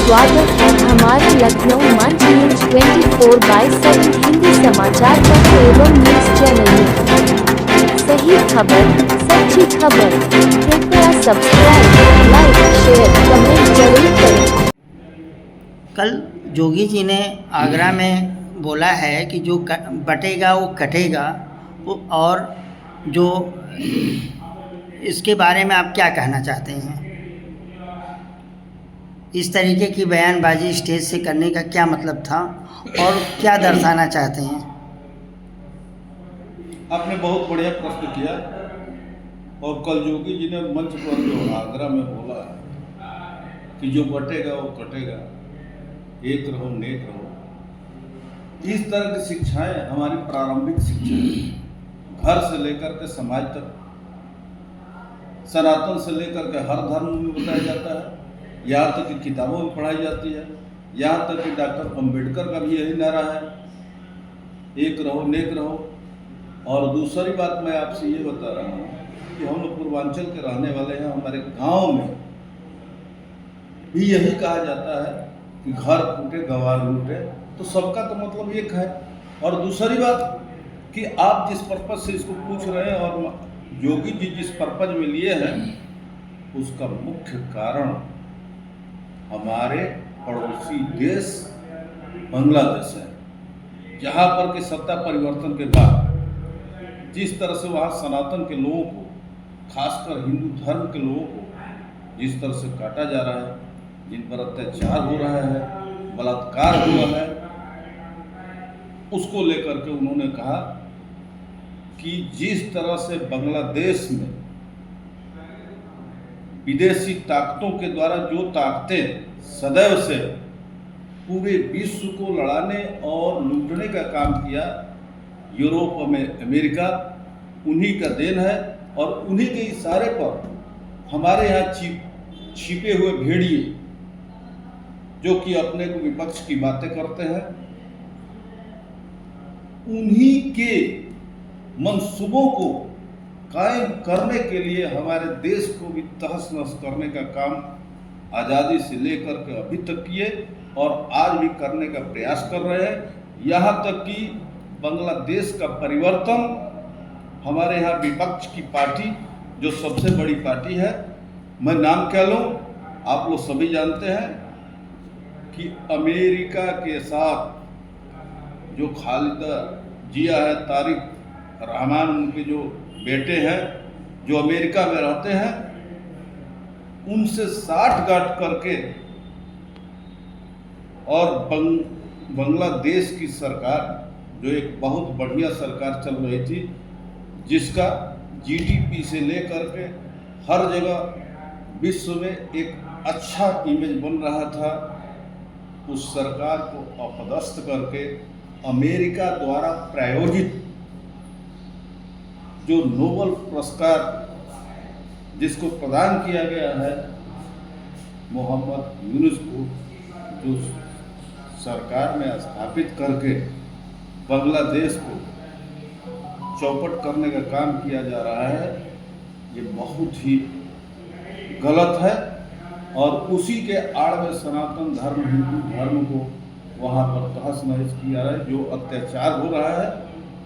स्वागत है हमारे लखनऊ मंच न्यूज 24/7 हिंदी समाचार पत्र एवं न्यूज चैनल में। सही खबर, सच्ची खबर। कृपया सब्सक्राइब, लाइक, शेयर, कमेंट जरूर करें। कल जोगी जी ने आगरा में बोला है कि जो बटेगा वो कटेगा, और जो इसके बारे में आप क्या कहना चाहते हैं? इस तरीके की बयानबाजी स्टेज से करने का क्या मतलब था और क्या दर्शाना चाहते हैं? आपने बहुत बढ़िया प्रश्न किया। और कल जोगी जी ने मंच पर जो आगरा में बोला कि जो बटेगा वो कटेगा, एक रहो नेक रहो, इस तरह की शिक्षाएं हमारी प्रारंभिक शिक्षा घर से लेकर के समाज तक, सनातन से लेकर के हर धर्म में बताया जाता है। यहाँ तक कि किताबों में पढ़ाई जाती है। यहाँ तक कि डॉक्टर अम्बेडकर का भी यही नारा है, एक रहो नेक रहो। और दूसरी बात मैं आपसे ये बता रहा हूँ कि हम लोग पूर्वांचल के रहने वाले हैं। हमारे गांव में भी यही कहा जाता है कि घर फूटे गंवार लूटे, तो सबका तो मतलब एक है। और दूसरी बात कि आप जिस पर्पज से इसको पूछ रहे हैं और योगी जी जिस पर्पज में लिए हैं, उसका मुख्य कारण हमारे पड़ोसी देश बांग्लादेश है, जहाँ पर के सत्ता परिवर्तन के बाद जिस तरह से वहाँ सनातन के लोगों को, खासकर हिंदू धर्म के लोगों को जिस तरह से काटा जा रहा है, जिन पर अत्याचार हो रहा है, बलात्कार हुआ है, उसको लेकर के उन्होंने कहा कि जिस तरह से बांग्लादेश में विदेशी ताकतों के द्वारा जो ताकतें सदैव से पूरे विश्व को लड़ाने और लूटने का काम किया, यूरोप में अमेरिका उन्हीं का देन है। और उन्हीं के इशारे पर हमारे यहाँ छिपे हुए भेड़िए जो कि अपने को विपक्ष की बातें करते हैं, उन्हीं के मंसूबों को कायम करने के लिए हमारे देश को भी तहस नहस करने का काम आज़ादी से लेकर के अभी तक किए और आज भी करने का प्रयास कर रहे हैं। यहाँ तक कि बांग्लादेश का परिवर्तन हमारे यहाँ विपक्ष की पार्टी, जो सबसे बड़ी पार्टी है, मैं नाम क्या लूँ, आप लोग सभी जानते हैं कि अमेरिका के साथ जो खालिदा जिया है, तारिक रहमान उनके जो बेटे हैं, जो अमेरिका में रहते हैं, उनसे साठगांठ करके और बांग्लादेश की सरकार, जो एक बहुत बढ़िया सरकार चल रही थी, जिसका जीडीपी से लेकर के हर जगह विश्व में एक अच्छा इमेज बन रहा था, उस सरकार को अपदस्थ करके अमेरिका द्वारा प्रायोजित जो नोबेल पुरस्कार जिसको प्रदान किया गया है मोहम्मद यूनुस को, जो सरकार ने स्थापित करके बांग्लादेश को चौपट करने का काम किया जा रहा है, ये बहुत ही गलत है। और उसी के आड़ में सनातन धर्म, हिंदू धर्म को वहाँ पर तहस नहस किया जा रहा है। जो अत्याचार हो रहा है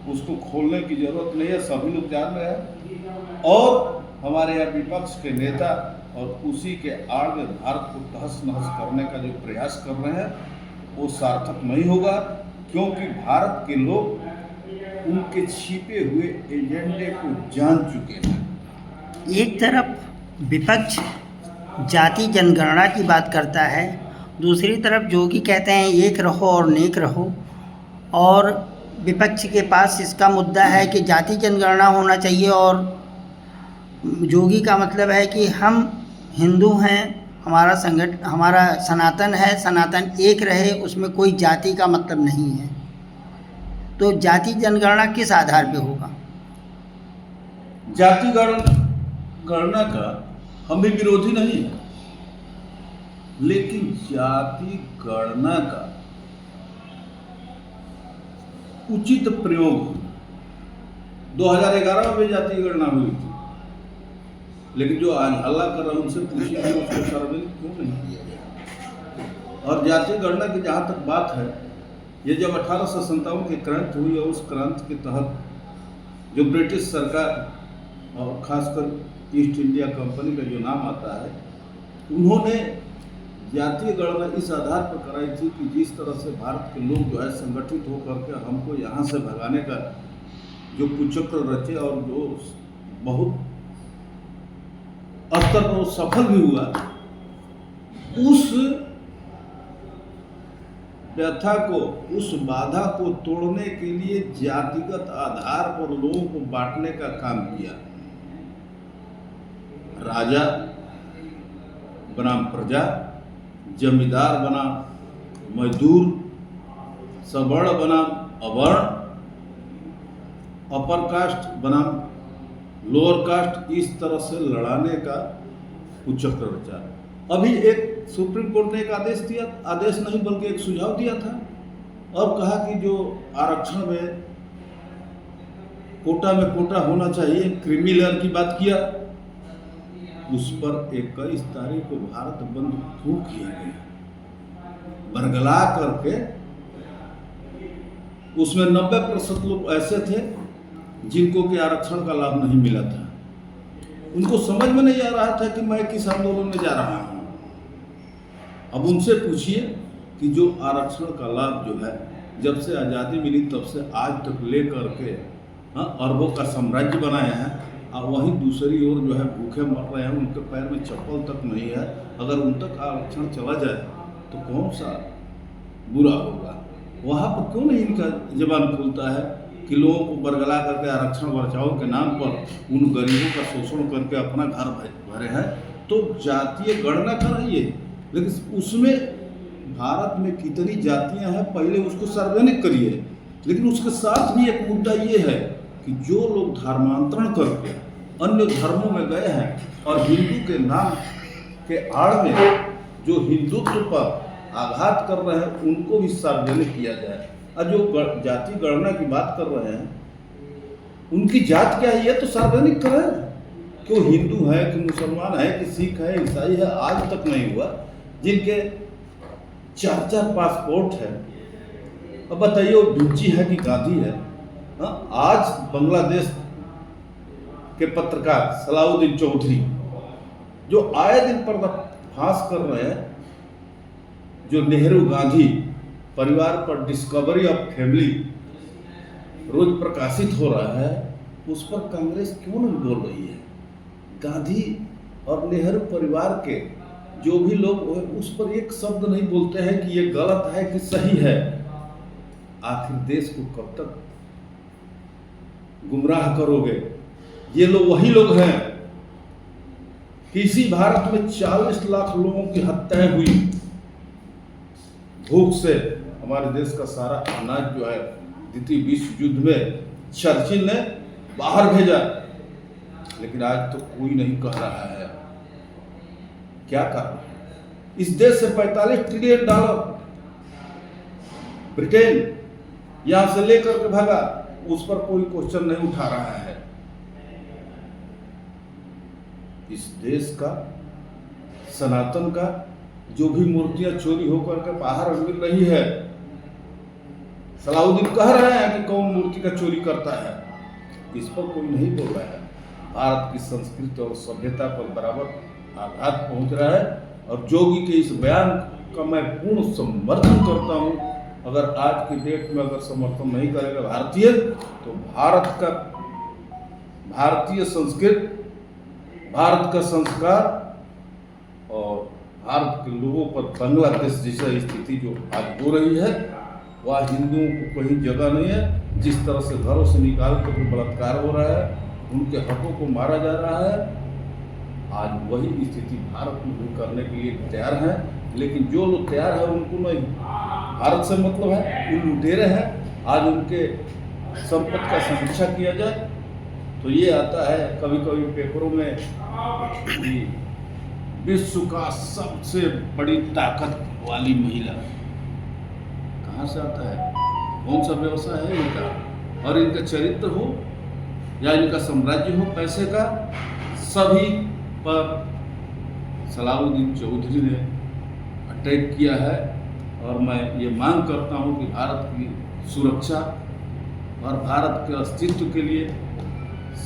उसको खोलने की जरूरत नहीं है, सभी लोग जान रहे हैं। और हमारे यहाँ विपक्ष के नेता और उसी के आड़ में भारत को तहस नहस करने का जो प्रयास कर रहे हैं, वो सार्थक नहीं होगा, क्योंकि भारत के लोग उनके छिपे हुए एजेंडे को जान चुके हैं। एक तरफ विपक्ष जाति जनगणना की बात करता है, दूसरी तरफ जोगी कहते हैं एक रहो और नेक रहो, और विपक्ष के पास इसका मुद्दा है कि जाति जनगणना होना चाहिए, और जोगी का मतलब है कि हम हिंदू हैं, हमारा सनातन है, सनातन एक रहे, उसमें कोई जाति का मतलब नहीं है। तो जाति जनगणना किस आधार पे होगा? जाति गणना का हम भी विरोधी नहीं है, लेकिन जाति गणना का उचित प्रयोग 2011 में भी जाति गणना हुई थी, लेकिन जो आज हल्ला कर रहे हैं उनसे पूछिए उसको सार्वजनिक क्यों नहीं किया गया। और जातीय गणना की जहाँ तक बात है, ये जब 1857 की क्रांति हुई और उस क्रांति के तहत जो ब्रिटिश सरकार और खासकर ईस्ट इंडिया कंपनी का जो नाम आता है, उन्होंने जातीय गणना इस आधार पर कराई थी कि जिस तरह से भारत के लोग जो है संगठित होकर के हमको यहाँ से भगाने का जो कुचक्र रचे और जो बहुत स्तर पर सफल भी हुआ, उस व्यथा को, उस बाधा को तोड़ने के लिए जातिगत आधार पर लोगों को बांटने का काम किया। राजा बनाम प्रजा, जमींदार बनाम मजदूर, सवर्ण बनाम अवर्ण, अपर कास्ट बनाम लोअर कास्ट, इस तरह से लड़ाने का कुचक्र रचा। अभी एक सुप्रीम कोर्ट ने एक आदेश नहीं बल्कि एक सुझाव दिया था और कहा कि जो आरक्षण में कोटा होना चाहिए, क्रीमी लेयर की बात किया। उस पर 21 तारीख को भारत बंद क्यों किया गया? बरगला करके उसमें 90% लोग ऐसे थे जिनको कि आरक्षण का लाभ नहीं मिला था। उनको समझ में नहीं आ रहा था कि मैं किस आंदोलन में जा रहा हूँ। अब उनसे पूछिए कि जो आरक्षण का लाभ जो है जब से आज़ादी मिली तब से आज तक ले करके अरबों का साम्राज्य बनाए हैं, और वहीं दूसरी ओर जो है भूखे मर रहे हैं, उनके पैर में चप्पल तक नहीं है। अगर उन तक आरक्षण चला जाए तो कौन सा बुरा होगा? वहाँ पर क्यों नहीं इनका जबान खुलता है कि लोगों को बरगला करके आरक्षण बचाओ के नाम पर उन गरीबों का शोषण करके अपना घर भरे हैं? तो जातीय गणना कर रही है, लेकिन उसमें भारत में कितनी जातियां हैं पहले उसको सार्वजनिक करिए। लेकिन उसके साथ भी एक मुद्दा ये है कि जो लोग धर्मांतरण करके अन्य धर्मों में गए हैं और हिंदू के नाम के आड़ में जो हिंदुत्व पर आघात कर रहे हैं, उनको भी सार्वजनिक किया जाए। और जो जाति गणना की बात कर रहे हैं, उनकी जात क्या है ये तो सार्वजनिक करें। क्यों हिंदू है कि मुसलमान है कि सिख है, ईसाई है, आज तक नहीं हुआ। जिनके 4 पासपोर्ट है, अब बताइए वो भिंची है कि गांधी है? आज बांग्लादेश के पत्रकार सलाउद्दीन चौधरी जो आए दिन पर्दाफाश कर रहे हैं, जो नेहरू गांधी परिवार पर डिस्कवरी ऑफ फैमिली रोज प्रकाशित हो रहा है, उस पर कांग्रेस क्यों नहीं बोल रही है? गांधी और नेहरू परिवार के जो भी लोग उस पर एक शब्द नहीं बोलते हैं कि ये गलत है कि सही है। आखिर देश को कब तक गुमराह करोगे? ये लोग वही लोग हैं कि इसी भारत में 40 लाख लोगों की हत्याएं हुई भूख से। हमारे देश का सारा अनाज जो है द्वितीय विश्व युद्ध में चर्चिल ने बाहर भेजा, लेकिन आज तो कोई नहीं कह रहा है। क्या कारण है? इस देश से $45 ट्रिलियन ब्रिटेन यहां से लेकर के भागा, उस पर कोई क्वेश्चन नहीं उठा रहा है। इस देश का सनातन का जो भी मूर्तियां चोरी होकर के बाहर मिल रही है, सलाउद्दीन कह रहे हैं कि कौन मूर्ति का चोरी करता है, इस पर कोई नहीं बोल रहा है। भारत की संस्कृति और सभ्यता पर बराबर आघात पहुंच रहा है और जोगी के इस बयान का मैं पूर्ण समर्थन करता हूं। अगर आज की डेट में अगर समर्थन नहीं करेगा भारतीय, तो भारत का भारतीय संस्कृति, भारत का संस्कार और भारत के लोगों पर बांग्लादेश जैसा स्थिति जो आज हो रही है, वह हिंदुओं को कहीं जगह नहीं है। जिस तरह से घरों से निकाल कर बलात्कार हो रहा है, उनके हकों को मारा जा रहा है, आज वही स्थिति भारत में भी करने के लिए तैयार है। लेकिन जो लोग तैयार है उनको नहीं भारत से मतलब है, उन लुटेरे हैं। आज उनके संपत्ति का समीक्षा किया जाए तो ये आता है कभी कभी पेपरों में कि विश्व का सबसे बड़ी ताकत वाली महिला। कहाँ से आता है? कौन सा व्यवसाय है इनका? और इनका चरित्र हो या इनका साम्राज्य हो पैसे का, सभी पर सलाउद्दीन चौधरी ने अटैक किया है। और मैं ये मांग करता हूँ कि भारत की सुरक्षा और भारत के अस्तित्व के लिए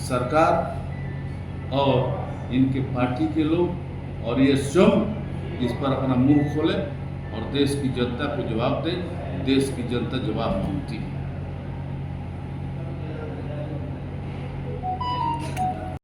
सरकार और इनके पार्टी के लोग और ये स्वयं इस पर अपना मुंह खोले और देश की जनता को जवाब दे। देश की जनता जवाब मांगती है।